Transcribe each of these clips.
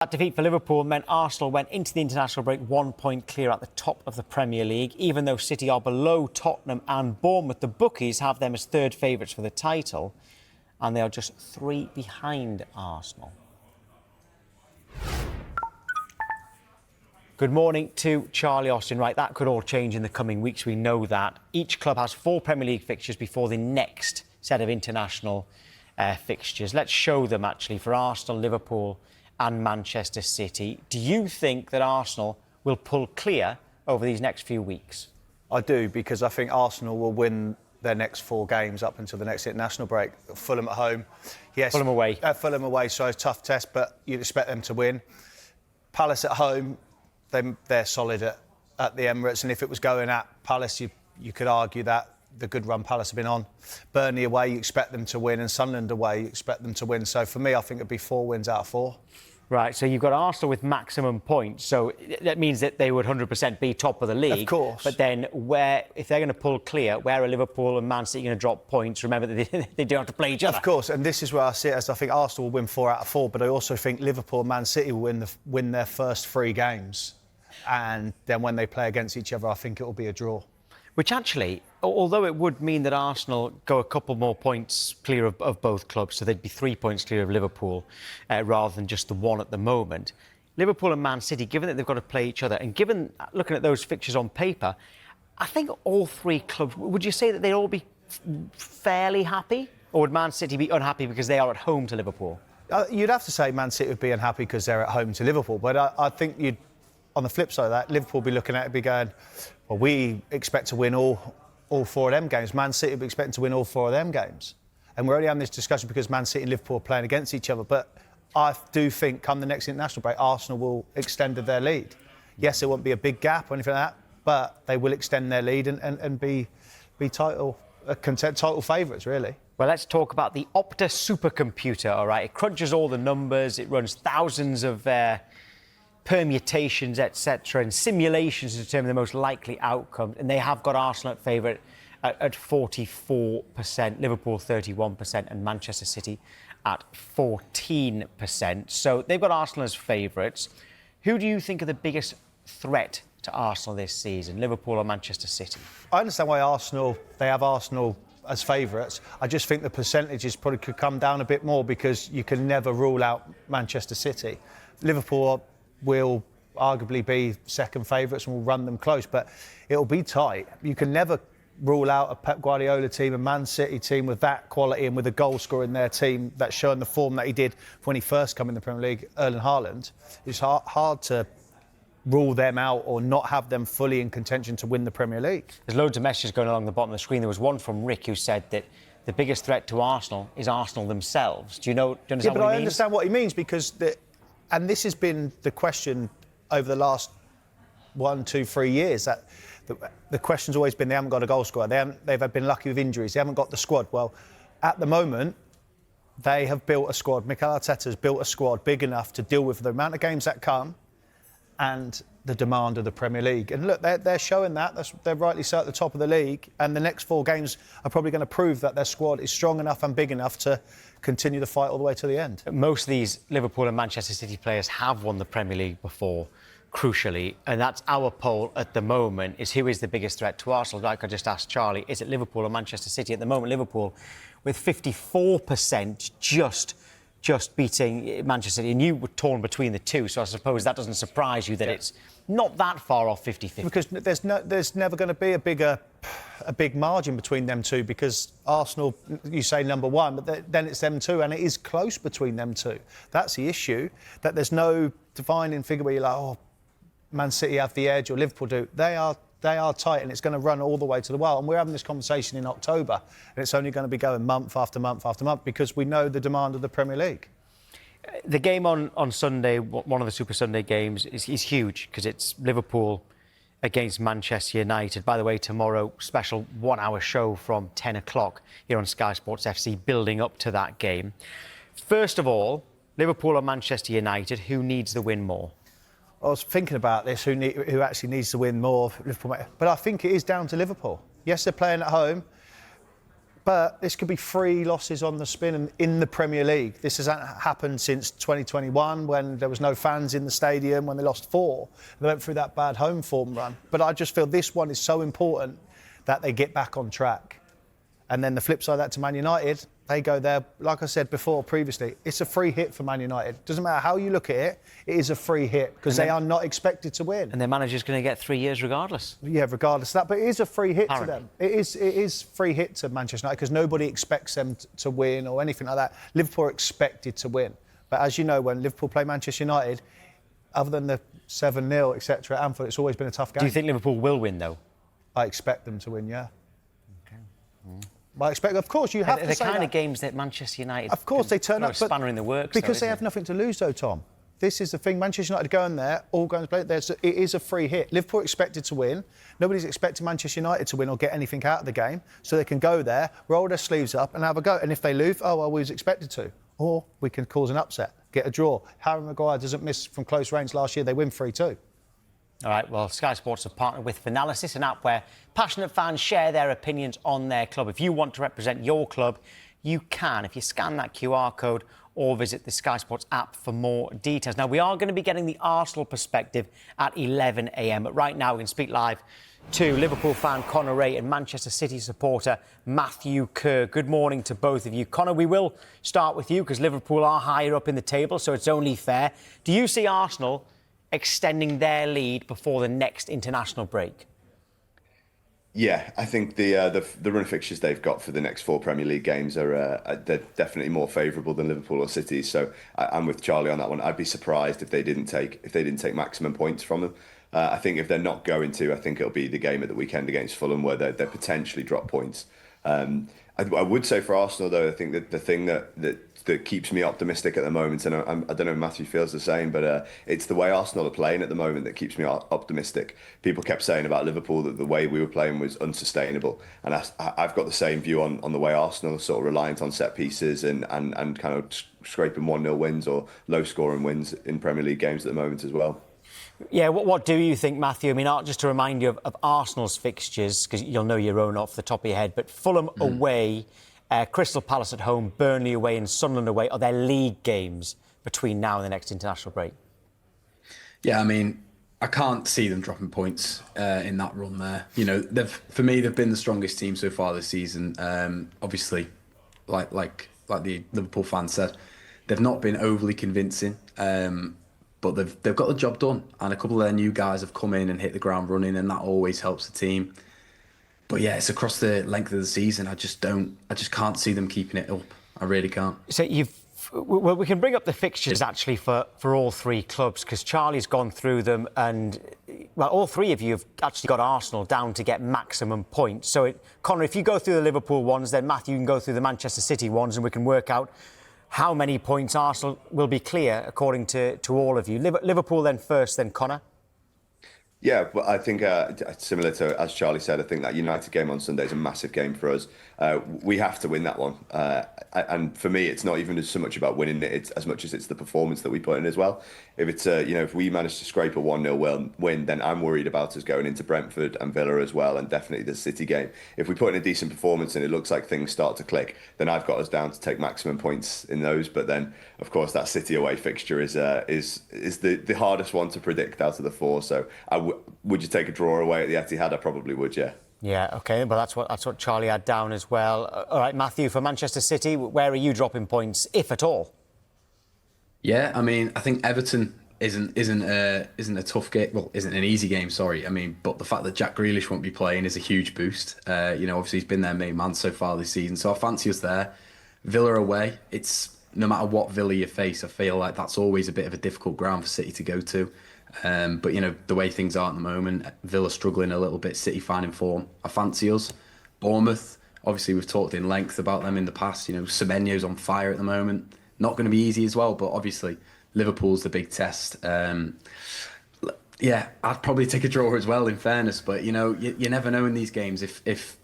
That defeat for Liverpool meant Arsenal went into the international break 1 point clear at the top of the Premier League. Even though City are below Tottenham and Bournemouth, the bookies have them as third favourites for the title, and they are just 3 behind Arsenal. Good morning to Charlie Austin. Right, that could all change in the coming weeks, we know that. Each club has 4 Premier League fixtures before the next set of international fixtures. Let's show them, actually, for Arsenal, Liverpool and Manchester City. Do you think that Arsenal will pull clear over these next few weeks? I do, because I think Arsenal will win their next 4 games up until the next international break. Fulham at home. Yes. Fulham away. Fulham away, so it's a tough test, but you'd expect them to win. Palace at home, they're solid at the Emirates, and if it was going at Palace, you could argue that the good run Palace have been on. Burnley away, you expect them to win, and Sunderland away, you expect them to win. So for me, I think it'd be 4 wins out of 4. Right, so you've got Arsenal with maximum points, so that means that they would 100% be top of the league. Of course. But then, if they're going to pull clear, where are Liverpool and Man City going to drop points? Remember that they don't have to play each other. Of course, and this is where I see it as I think Arsenal will win 4 out of 4, but I also think Liverpool and Man City will win their first 3 games. And then when they play against each other, I think it will be a draw. Which actually, although it would mean that Arsenal go a couple more points clear of both clubs, so they'd be 3 points clear of Liverpool rather than just the 1 at the moment. Liverpool and Man City, given that they've got to play each other, and given looking at those fixtures on paper, I think all 3 clubs, would you say that they'd all be fairly happy? Or would Man City be unhappy because they are at home to Liverpool? You'd have to say Man City would be unhappy because they're at home to Liverpool, but I think you'd, on the flip side of that, Liverpool be looking at it, be going, well, we expect to win all 4 of them games. Man City will be expecting to win all 4 of them games. And we're only having this discussion because Man City and Liverpool are playing against each other. But I do think, come the next international break, Arsenal will extend their lead. Yes, there won't be a big gap or anything like that, but they will extend their lead and be title favourites, really. Well, let's talk about the Opta Supercomputer, all right? It crunches all the numbers, it runs thousands of permutations, etc., and simulations to determine the most likely outcomes. And they have got Arsenal at favourite at 44%, Liverpool 31%, and Manchester City at 14%. So they've got Arsenal as favourites. Who do you think are the biggest threat to Arsenal this season, Liverpool or Manchester City? I understand why they have Arsenal as favourites. I just think the percentages probably could come down a bit more because you can never rule out Manchester City. Liverpool will arguably be second favourites and will run them close, but it'll be tight. You can never rule out a Pep Guardiola team, a Man City team with that quality and with a goal scorer in their team that's showing the form that he did when he first came in the Premier League, Erling Haaland. It's hard to rule them out or not have them fully in contention to win the Premier League. There's loads of messages going along the bottom of the screen. There was one from Rick who said that the biggest threat to Arsenal is Arsenal themselves. Do you understand what he means? Yeah, but I understand what he means because and this has been the question over the last 1, 2, 3 years, that the question's always been they haven't got a goal scorer. They've been lucky with injuries. They haven't got the squad. Well, at the moment, they have built a squad. Mikel Arteta's built a squad big enough to deal with the amount of games that come and the demand of the Premier League. And look, they're showing that. They're rightly so at the top of the league. And the next 4 games are probably going to prove that their squad is strong enough and big enough to continue the fight all the way to the end. Most of these Liverpool and Manchester City players have won the Premier League before, crucially, and that's our poll at the moment, is who is the biggest threat to Arsenal. Like I just asked Charlie, is it Liverpool or Manchester City? At the moment, Liverpool with 54% just beating Manchester City, and you were torn between the two, so I suppose that doesn't surprise you that it's not that far off 50-50. Because there's never going to be a big margin between them two, because Arsenal, you say number 1, but then it's them two, and it is close between them two. That's the issue, that there's no defining figure where you're like, oh, Man City have the edge or Liverpool do. They are tight, and it's going to run all the way to the wire. And we're having this conversation in October, and it's only going to be going month after month after month because we know the demand of the Premier League. The game on Sunday, one of the Super Sunday games, is huge because it's Liverpool against Manchester United. By the way, tomorrow, special 1-hour show from 10 o'clock here on Sky Sports FC, building up to that game. First of all, Liverpool or Manchester United, who needs the win more? I was thinking about this, who actually needs to win more, Liverpool, but I think it is down to Liverpool. Yes, they're playing at home. But this could be 3 losses on the spin in the Premier League. This hasn't happened since 2021 when there was no fans in the stadium, when they lost 4. They went through that bad home form run. But I just feel this one is so important that they get back on track. And then the flip side of that to Man United, they go there, like I said before previously, it's a free hit for Man United. Doesn't matter how you look at it, it is a free hit because they are not expected to win. And their manager's going to get 3 years regardless. Yeah, regardless of that. But it is a free hit to them. It is free hit to Manchester United because nobody expects them to win or anything like that. Liverpool are expected to win. But as you know, when Liverpool play Manchester United, other than the 7-0, etc. at Anfield, it's always been a tough game. Do you think Liverpool will win, though? I expect them to win, yeah. I expect, of course, you have to say the kind of games that Manchester United, of course, they turn up, spanner in the works, because they have nothing to lose, though, Tom. This is the thing. Manchester United going there, all going to play. It is a free hit. Liverpool expected to win. Nobody's expecting Manchester United to win or get anything out of the game, so they can go there, roll their sleeves up, and have a go. And if they lose, oh well, we was expected to, or we can cause an upset, get a draw. Harry Maguire doesn't miss from close range last year. They win 3-2. All right, well, Sky Sports have partnered with Finalysis, an app where passionate fans share their opinions on their club. If you want to represent your club, you can. If you scan that QR code or visit the Sky Sports app for more details. Now, we are going to be getting the Arsenal perspective at 11 a.m. But right now, we can speak live to Liverpool fan Connor Ray and Manchester City supporter Matthew Kerr. Good morning to both of you. Connor, we will start with you because Liverpool are higher up in the table, so it's only fair. Do you see Arsenal extending their lead before the next international break? Yeah, I think the run of fixtures they've got for the next 4 Premier League games are they're definitely more favourable than Liverpool or City. So I'm with Charlie on that one. I'd be surprised if they didn't take maximum points from them. I think if they're not going to, I think it'll be the game at the weekend against Fulham where they potentially drop points. I would say for Arsenal though, I think that the thing that keeps me optimistic at the moment, and I don't know if Matthew feels the same, but it's the way Arsenal are playing at the moment that keeps me optimistic. People kept saying about Liverpool that the way we were playing was unsustainable, and I've got the same view on the way Arsenal are sort of reliant on set pieces and kind of scraping 1-0 wins or low scoring wins in Premier League games at the moment as well. Yeah, what do you think, Matthew? I mean, just to remind you of Arsenal's fixtures, because you'll know your own off the top of your head, but Fulham away, Crystal Palace at home, Burnley away and Sunderland away are their league games between now and the next international break. Yeah, I mean, I can't see them dropping points in that run there. You know, for me, they've been the strongest team so far this season. Obviously, like the Liverpool fans said, they've not been overly convincing. But they've got the job done, and a couple of their new guys have come in and hit the ground running, and that always helps the team. But yeah, it's across the length of the season. I just can't see them keeping it up. I really can't. So we can bring up the fixtures actually for all 3 clubs because Charlie's gone through them, and well, all 3 of you have actually got Arsenal down to get maximum points. So Connor, if you go through the Liverpool ones, then Matthew can go through the Manchester City ones, and we can work out how many points Arsenal will be clear, according to all of you. Liverpool then first, then Connor. Yeah, but I think similar to, as Charlie said, I think that United game on Sunday is a massive game for us. We have to win that one. And for me, it's not even so much about winning it, it's as much as it's the performance that we put in as well. If it's, if we manage to scrape a 1-0 win, then I'm worried about us going into Brentford and Villa as well, and definitely the City game. If we put in a decent performance and it looks like things start to click, then I've got us down to take maximum points in those. But then, of course, that City away fixture is the hardest one to predict out of the 4. So would you take a draw away at the Etihad? I probably would, yeah. Yeah, OK, but that's what Charlie had down as well. All right, Matthew, for Manchester City, where are you dropping points, if at all? Yeah, I mean, I think Everton isn't a tough game. Well, isn't an easy game. Sorry, I mean, but the fact that Jack Grealish won't be playing is a huge boost. Obviously he's been their main man so far this season, so I fancy us there. Villa away, it's no matter what Villa you face, I feel like that's always a bit of a difficult ground for City to go to. But the way things are at the moment, Villa struggling a little bit, City finding form. I fancy us. Bournemouth, obviously we've talked in length about them in the past. Semenyo's on fire at the moment. Not going to be easy as well, but obviously Liverpool's the big test. Yeah, I'd probably take a draw as well, in fairness. But you never know in these games if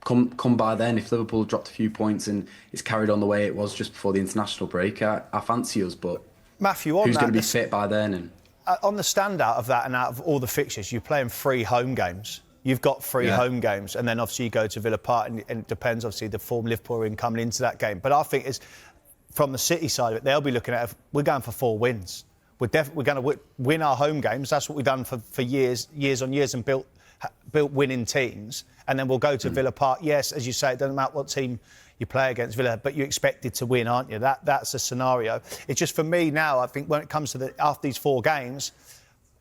come by then, if Liverpool dropped a few points and it's carried on the way it was just before the international break, I fancy us. But Matthew, who's going to be fit by then? And on the standout of that, and out of all the fixtures, you're playing 3 home games. You've got 3 Yeah. home games, and then obviously you go to Villa Park, and it depends obviously the form Liverpool are in coming into that game. But I think it's from the City side of it, they'll be looking at we're going for 4 wins. We're going to win our home games. That's what we've done for years on years, and built winning teams. And then we'll go to Villa Park. Yes, as you say, it doesn't matter what team you play against Villa, but you're expected to win, aren't you? That's a scenario. It's just for me now, I think when it comes to after these 4 games,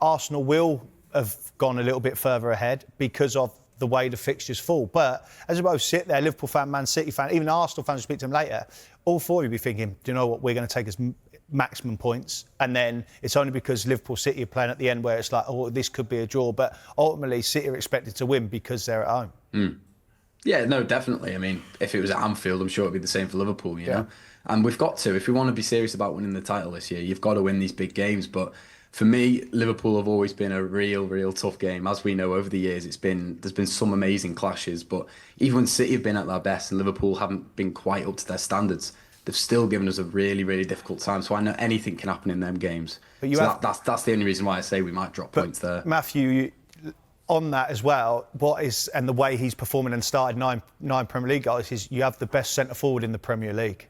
Arsenal will have gone a little bit further ahead because of the way the fixtures fall. But as we both sit there, Liverpool fan, Man City fan, even Arsenal fans, will speak to them later, all 4 of you be thinking, do you know what, we're going to take us maximum points, and then it's only because Liverpool City are playing at the end where it's like, oh, this could be a draw. But ultimately, City are expected to win because they're at home. Yeah, no, definitely. I mean, if it was at Anfield, I'm sure it'd be the same for Liverpool, you know? And we've got to, if we want to be serious about winning the title this year, you've got to win these big games. But for me, Liverpool have always been a real tough game. As we know over the years, there's been some amazing clashes. But even when City have been at their best and Liverpool haven't been quite up to their standards, they've still given us a really difficult time. So I know anything can happen in them games. But that's the only reason why I say we might drop points there. Matthew, on that as well, and the way he's performing and started nine Premier League goals, is you have the best centre forward in the Premier League.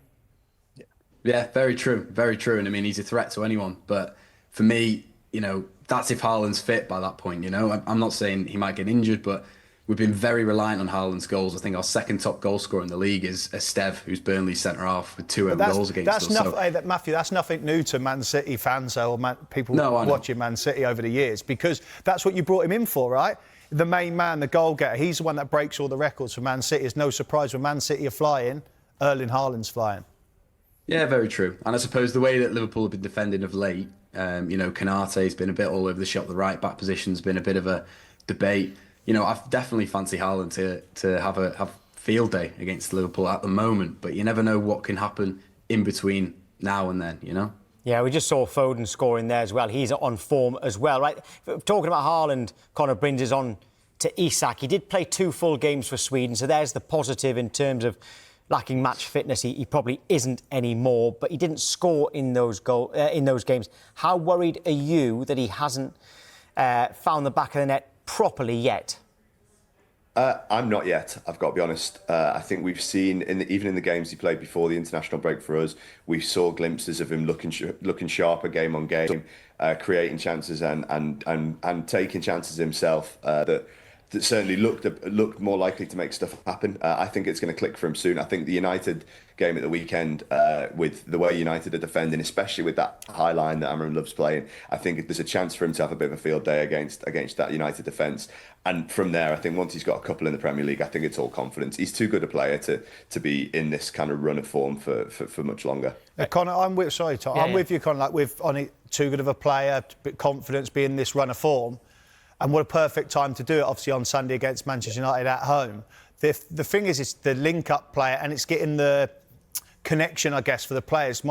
Yeah, very true. And I mean, he's a threat to anyone. But for me, you know, that's if Haaland's fit by that point, you know. I'm not saying he might get injured, but we've been very reliant on Haaland's goals. I think our second top goal scorer in the league is Esteve, who's Burnley's centre-half with 2 own goals against us. Matthew, that's nothing new to Man City fans or people watching Man City over the years, because that's what you brought him in for, right? The main man, the goal-getter. He's the one that breaks all the records for Man City. It's no surprise when Man City are flying, Erling Haaland's flying. Yeah, very true. And I suppose the way that Liverpool have been defending of late, you know, Konate's been a bit all over the shop. The right-back position's been a bit of a debate. You know, I definitely fancy Haaland to have field day against Liverpool at the moment, but you never know what can happen in between now and then, you know? Yeah, we just saw Foden scoring there as well. He's on form as well, right? Talking about Haaland, Connor, brings us on to Isak. He did play 2 full games for Sweden, so there's the positive in terms of lacking match fitness. He probably isn't anymore, but he didn't score in those games. How worried are you that he hasn't found the back of the net properly yet? I'm not yet, I've got to be honest. I think we've seen, even in the games he played before the international break for us, we saw glimpses of him looking sharper game on game, creating chances and taking chances himself that certainly looked more likely to make stuff happen. I think it's going to click for him soon. I think the United game at the weekend, with the way United are defending, especially with that high line that Amram loves playing, I think there's a chance for him to have a bit of a field day against that United defence. And from there, I think once he's got a couple in the Premier League, I think it's all confidence. He's too good a player to be in this kind of run of form for much longer. Connor, I'm with you, Connor. Like, too good of a player, confidence, be in this run of form. And what a perfect time to do it, obviously, on Sunday against Manchester United at home. The thing is, it's the link-up player, and it's getting the connection, I guess, for the players.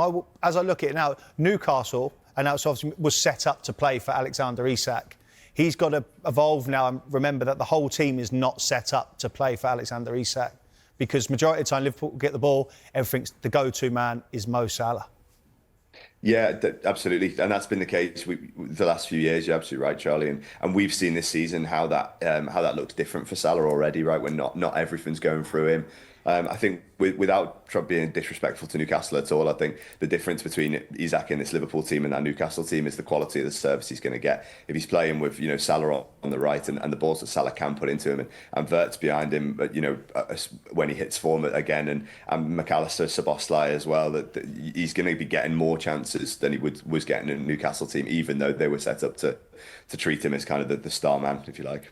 As I look at it now, Newcastle, and that's obviously was set up to play for Alexander Isak. He's got to evolve now and remember that the whole team is not set up to play for Alexander Isak, because majority of the time Liverpool get the ball, everything's the go-to man is Mo Salah. Yeah, absolutely, and that's been the case the last few years. You're absolutely right, Charlie, and we've seen this season how that looks different for Salah already. Right, when not everything's going through him. I think without being disrespectful to Newcastle at all, I think the difference between Isak in this Liverpool team and that Newcastle team is the quality of the service he's going to get. If he's playing with, you know, Salah on the right and the balls that Salah can put into him, and Wirtz behind him, you know, when he hits form again, and McAllister, Szoboszlai as well, that he's going to be getting more chances than he was getting in a Newcastle team, even though they were set up to treat him as kind of the star man, if you like.